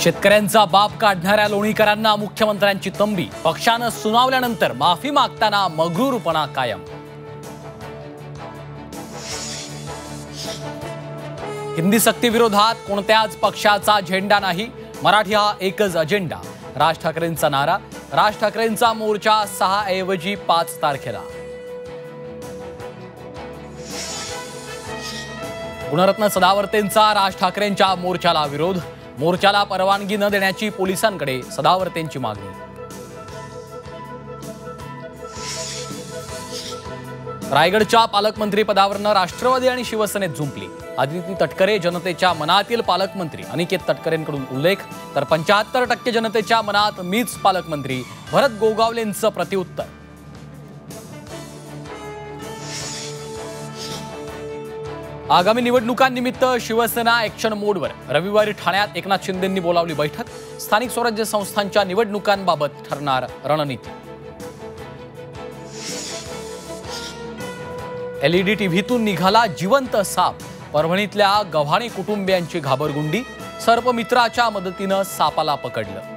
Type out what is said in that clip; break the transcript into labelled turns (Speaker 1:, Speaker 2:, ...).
Speaker 1: शेतकऱ्यांचा बाप काढणाऱ्या लोणीकरांना मुख्यमंत्र्यांची तंबी, पक्षानं सुनावल्यानंतर माफी मागताना मगरूरपणा कायम। हिंदी सक्ती विरोधात कोणत्याच पक्षाचा झेंडा नाही, मराठी हा एकच अजेंडा, राज ठाकरेंचा नारा। राज ठाकरेंचा मोर्चा 6 ऐवजी 5 तारखेला। गुणरत्न सदावर्तेंचा राज ठाकरेंच्या मोर्चाला विरोध, मोर्चाला परवानगी न देण्याची पोलिसांकडे सदावर्तेंची मागणी। रायगडच्या पालकमंत्री पदावरनं राष्ट्रवादी आणि शिवसेनेत झुंपली। आदिती तटकरे जनतेच्या मनातील पालकमंत्री, अनिकेत तटकरेंकडून उल्लेख, तर 75% जनतेच्या मनात मीच पालकमंत्री, भरत गोगावलेंचं प्रत्युत्तर। आगामी निवडणुकांनिमित्त शिवसेना ॲक्शन मोडवर। रविवारी ठाण्यात एकनाथ शिंदेंनी बोलावली बैठक, स्थानिक स्वराज्य संस्थांच्या निवडणुकांबाबत ठरणार रणनीती। LED टीव्हीतून निघाला जिवंत साप, परभणीतल्या गव्हाणे कुटुंबियांची घाबरगुंडी, सर्पमित्राच्या मदतीनं सापाला पकडलं।